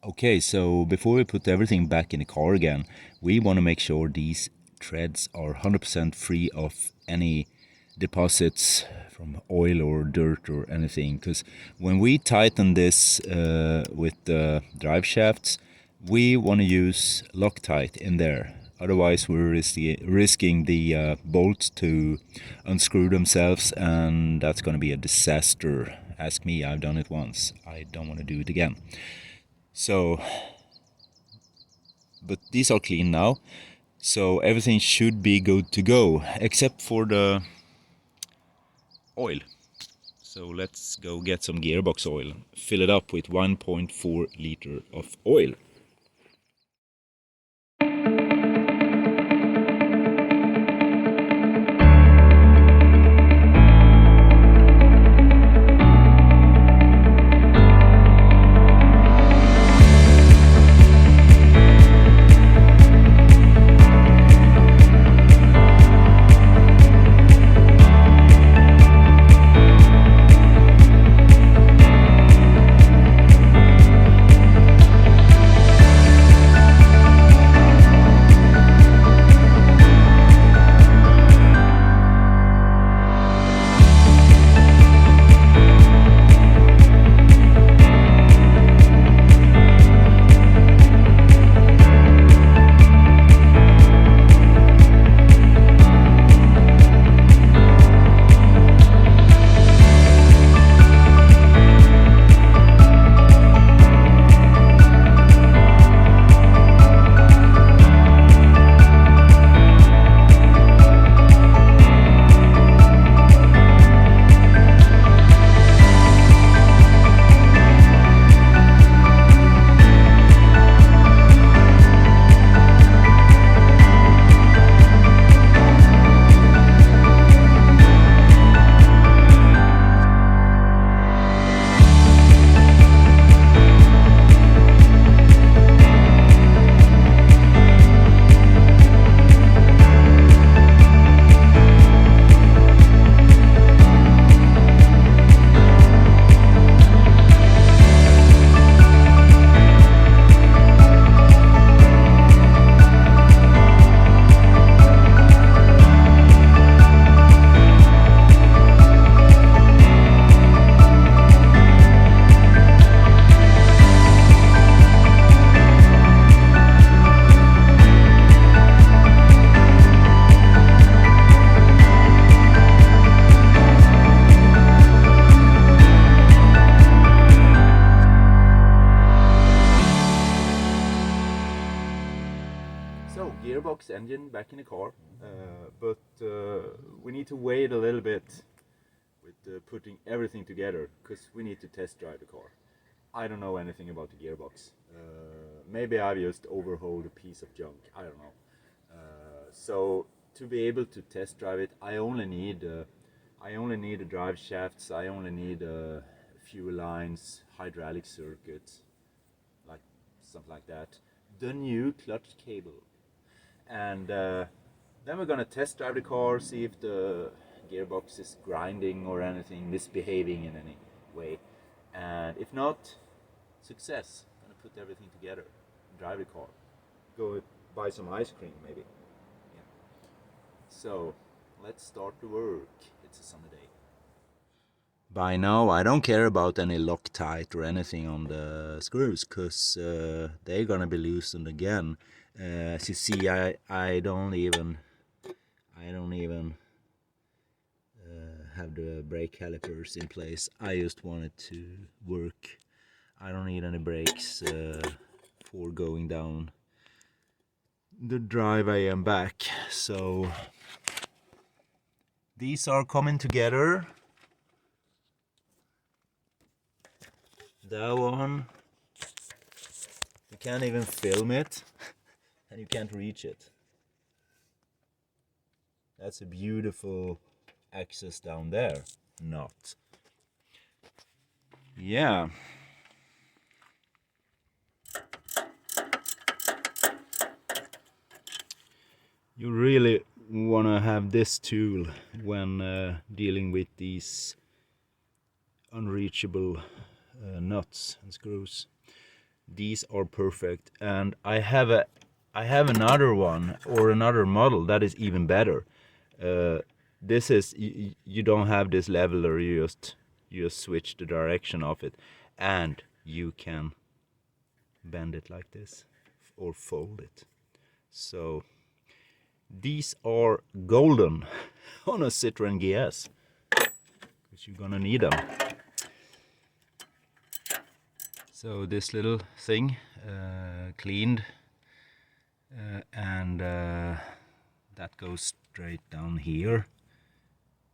Okay, so before we put everything back in the car again, we want to make sure these treads are 100% free of any deposits from oil or dirt or anything. Because when we tighten this with the drive shafts, we want to use Loctite in there. Otherwise, we're risking the bolts to unscrew themselves, and that's going to be a disaster. Ask me, I've done it once. I don't want to do it again. So, but these are clean now, so everything should be good to go, except for the oil. So let's go get some gearbox oil, fill it up with 1.4 liter of oil. So, gearbox engine back in the car, but we need to wait a little bit with putting everything together because we need to test drive the car. I don't know anything about the gearbox. Maybe I've just overhauled a piece of junk. I don't know. So to be able to test drive it, I only need the drive shafts. I only need fuel lines, hydraulic circuits, like something like that. The new clutch cable, and then we're gonna test drive the car, see if the gearbox is grinding or anything, misbehaving in any way, and if not, success. Gonna put everything together, drive the car, go buy some ice cream maybe. Yeah. So let's start the work. It's a sunny day. By now, I don't care about any Loctite or anything on the screws, cause they're gonna be loosened again. As you see, I don't even have the brake calipers in place. I just want it to work. I don't need any brakes for going down the driveway and back. So these are coming together. That one, you can't even film it and you can't reach it. That's a beautiful access down there. Not. Yeah. You really want to have this tool when dealing with these unreachable nuts and screws. these are perfect. And I have another one, or another model that is even better. This is, you don't have this leveler, you just switch the direction of it, and you can bend it like this or fold it. So these are golden on a Citroen GS, because you're gonna need them. So this little thing, cleaned, and that goes straight down here.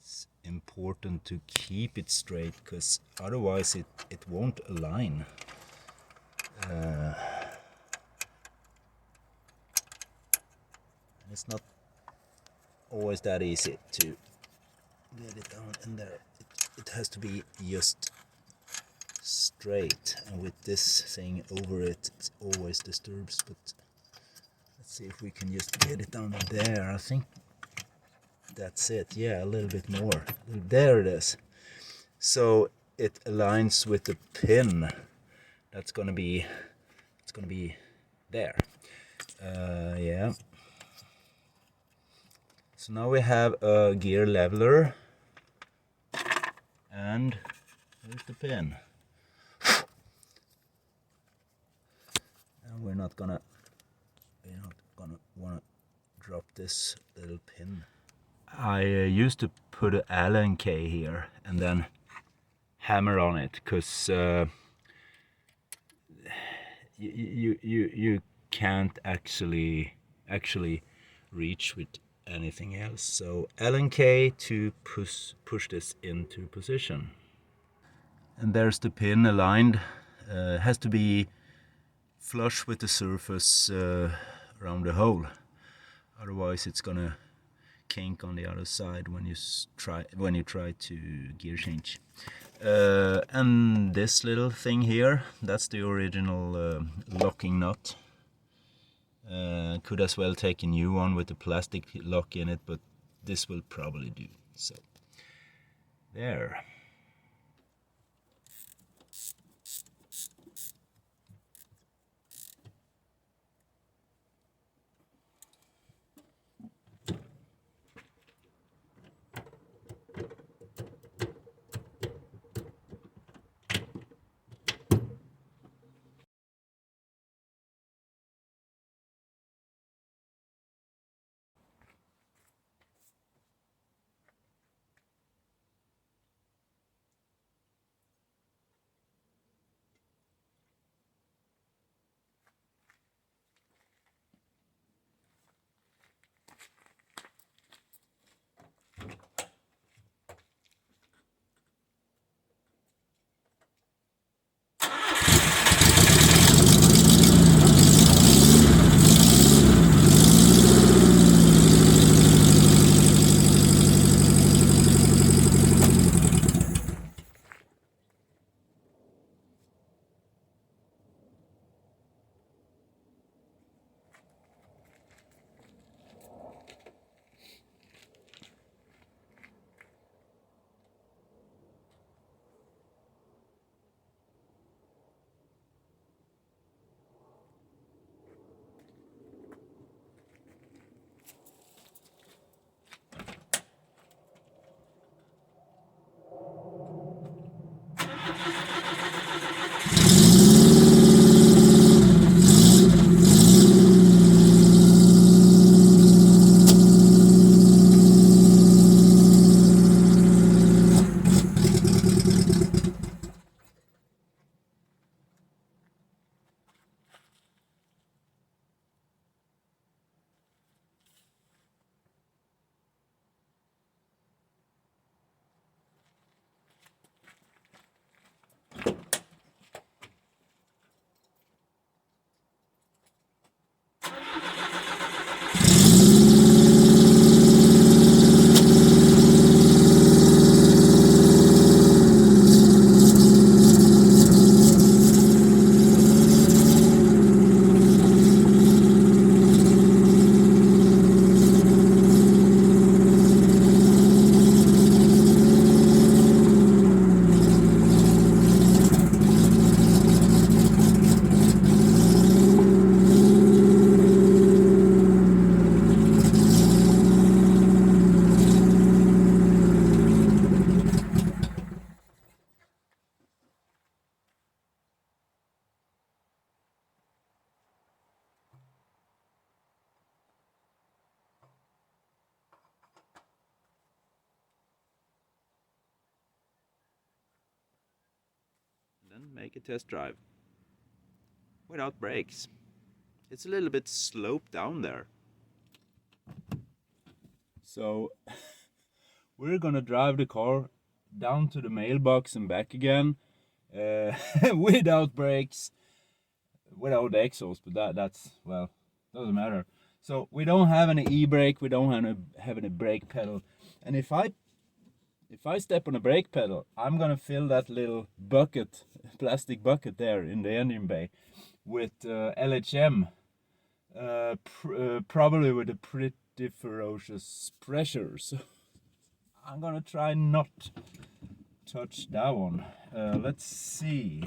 It's important to keep it straight, because otherwise it won't align. It's not always that easy to get it down in there. It has to be just straight, and with this thing over it, it always disturbs. But let's see if we can just get it down there. I think that's it. Yeah, a little bit more. There it is. So it aligns with the pin. That's gonna be, it's gonna be there. Yeah. So now we have a gear leveler, and there's the pin. And we're not gonna wanna drop this little pin. I used to put an Allen key here and then hammer on it, because you can't actually reach with anything else. So Allen key to push this into position. And there's the pin aligned. Has to be flush with the surface around the hole. Otherwise it's gonna kink on the other side when you try to gear change. And this little thing here, that's the original locking nut. Could as well take a new one with a plastic lock in it, but this will probably do. So there. and make a test drive without brakes. It's a little bit sloped down there. So we're gonna drive the car down to the mailbox and back again without brakes, without the exhaust, but that's, well, doesn't matter. So we don't have any e-brake, we don't have any brake pedal, and if I step on a brake pedal, I'm gonna fill that little bucket, plastic bucket there in the engine bay with LHM, probably with a pretty ferocious pressure. So I'm gonna try not touch that one. Let's see.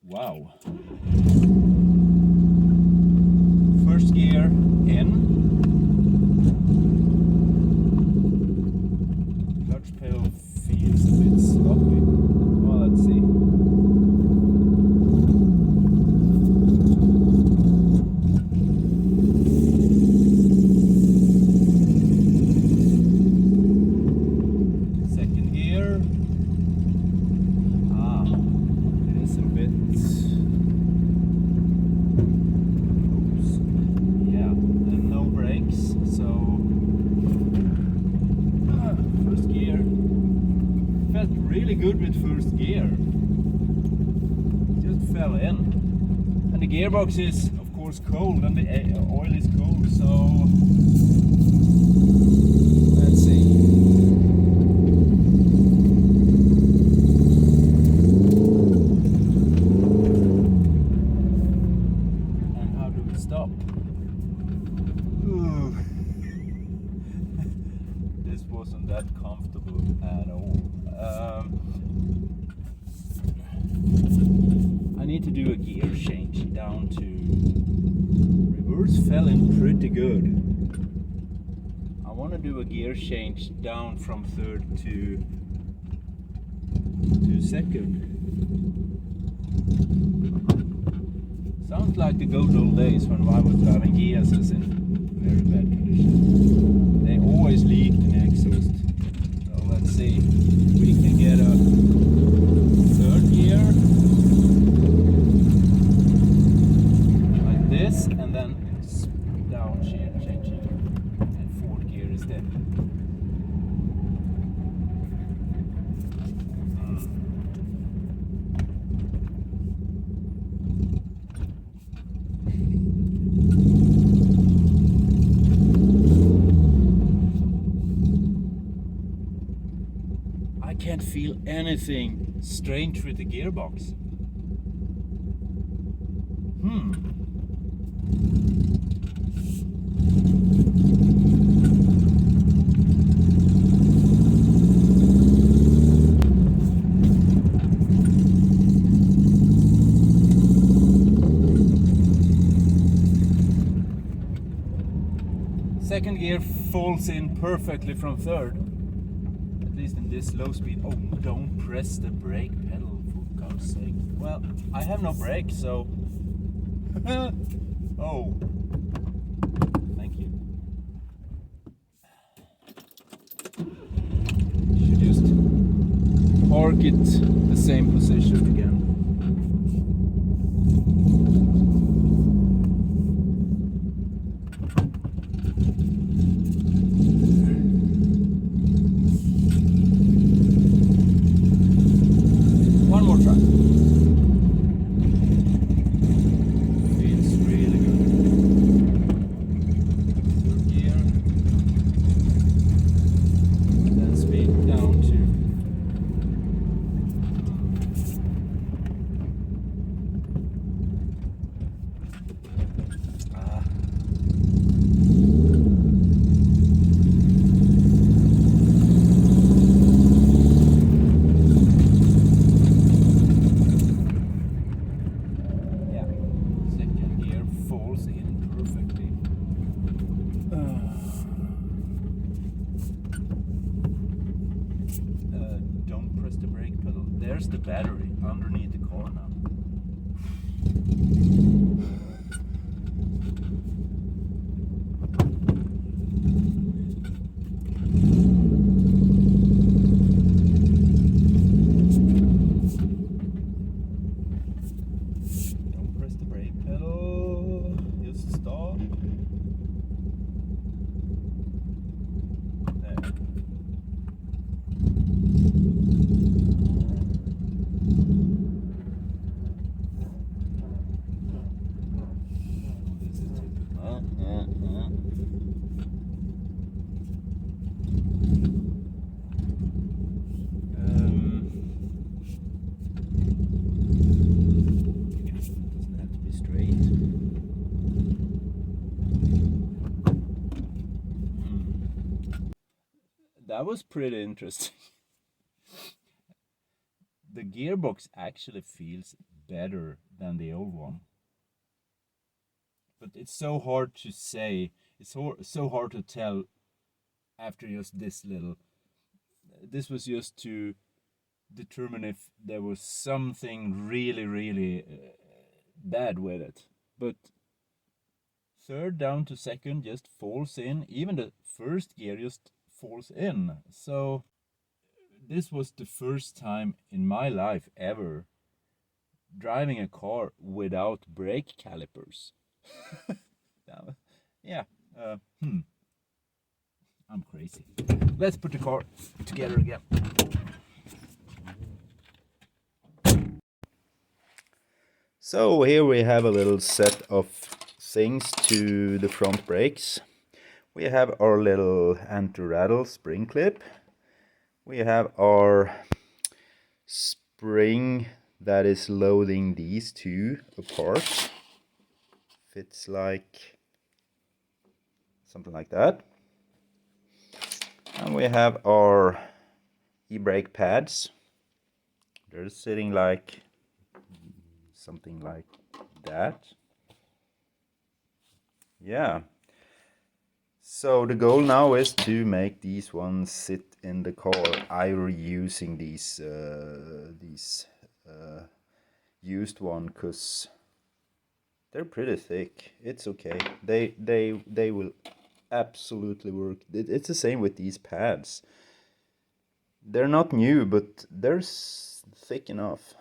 Wow. First gear in. Clutch pedal feels a bit sloppy. Well, let's see. Second gear. It is a bit. Oops. Yeah, and no brakes, so. First gear. Felt really good with first gear. Just fell in. And the gearbox is, of course, cold, and the oil is cold, so. Let's see. Stop. Ooh. This wasn't that comfortable at all. I need to do a gear change down to reverse. Fell in pretty good. I want to do a gear change down from third to second. Sounds like the good old days when I was driving Gearses in very bad condition. They always leaked in the exhaust. So let's see. We can get a third gear like this, and then down changing, and fourth gear instead. I can't feel anything strange with the gearbox. Second gear falls in perfectly from third. At least in this low speed. Oh, don't press the brake pedal, for God's sake. Well, I have no brake, so. Oh. Thank you. Should just park it the same position again. One more try. Feels really good. Third gear. Then speed down to. Don't press the brake pedal. There's the battery underneath the car now. that was pretty interesting. The gearbox actually feels better than the old one. But it's so hard to say. It's so hard to tell after just this little. This was just to determine if there was something really bad with it. But third down to second just falls in. Even the first gear just falls in. So this was the first time in my life ever driving a car without brake calipers. Yeah, I'm crazy. Let's put the car together again. So here we have a little set of things to the front brakes. We have our little anti-rattle spring clip. We have our spring that is loading these two apart. Fits like something like that. And we have our e-brake pads. They're sitting like something like that. Yeah. So the goal now is to make these ones sit in the car, either using these used one, because they're pretty thick. It's okay. They will absolutely work. It's the same with these pads. They're not new, but they're thick enough.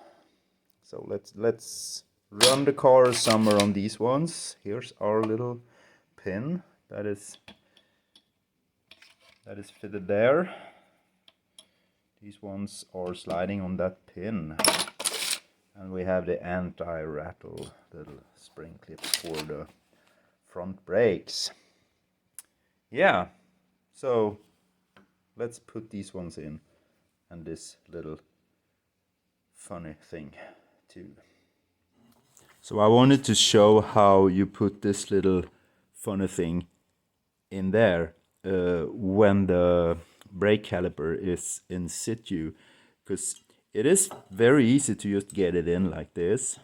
So let's run the car somewhere on these ones. Here's our little pin that is fitted there. These ones are sliding on that pin. And we have the anti-rattle little spring clips for the front brakes. Yeah, so let's put these ones in, and this little funny thing too. So I wanted to show how you put this little funny thing in there when the brake caliper is in situ, because it is very easy to just get it in like this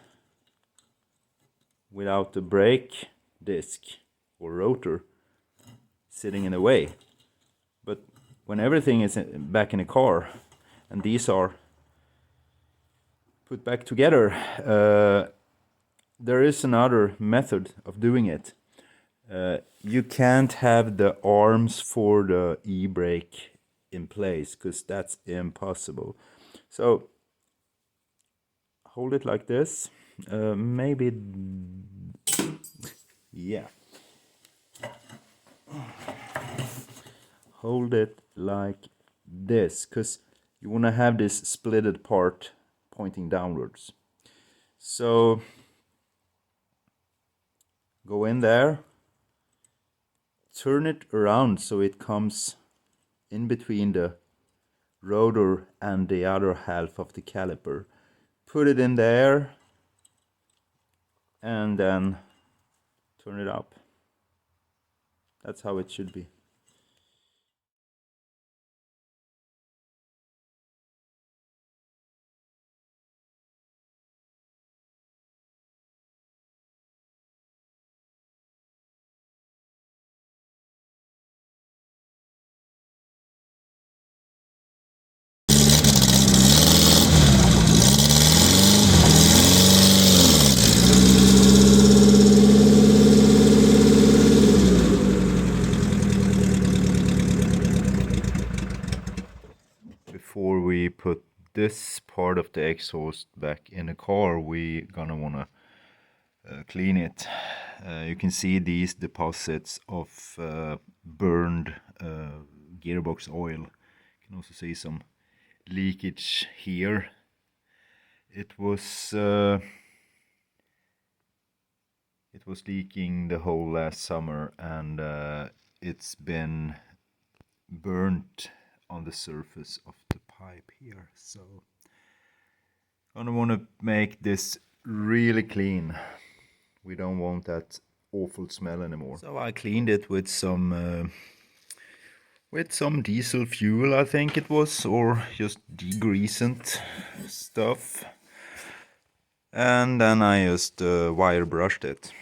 without the brake disc or rotor sitting in the way. But when everything is back in the car and these are put back together, there is another method of doing it. You can't have the arms for the e-brake in place, because that's impossible. So hold it like this. Maybe, yeah. Hold it like this, because you want to have this splitted part pointing downwards. So go in there, turn it around so it comes in between the rotor and the other half of the caliper. Put it in there and then turn it up. That's how it should be. Before we put this part of the exhaust back in the car, we gonna wanna clean it. You can see these deposits of burned gearbox oil. You can also see some leakage here. It was leaking the whole last summer, and it's been burnt on the surface of the pipe here. So I'm gonna want to make this really clean. We don't want that awful smell anymore. So I cleaned it with some with some diesel fuel, I think it was, or just degreasant stuff. And then I just wire brushed it.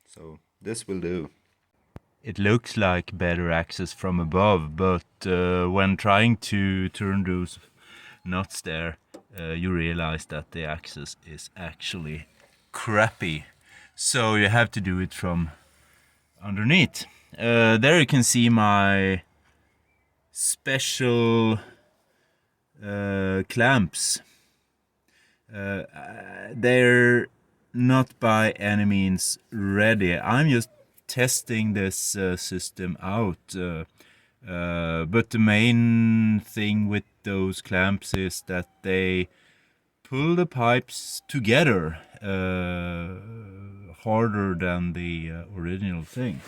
So this will do. It looks like better access from above, but when trying to turn those nuts there, you realize that the access is actually crappy. So you have to do it from underneath. There you can see my special clamps. They're not by any means ready. I'm just testing this system out. But the main thing with those clamps is that they pull the pipes together harder than the original thing.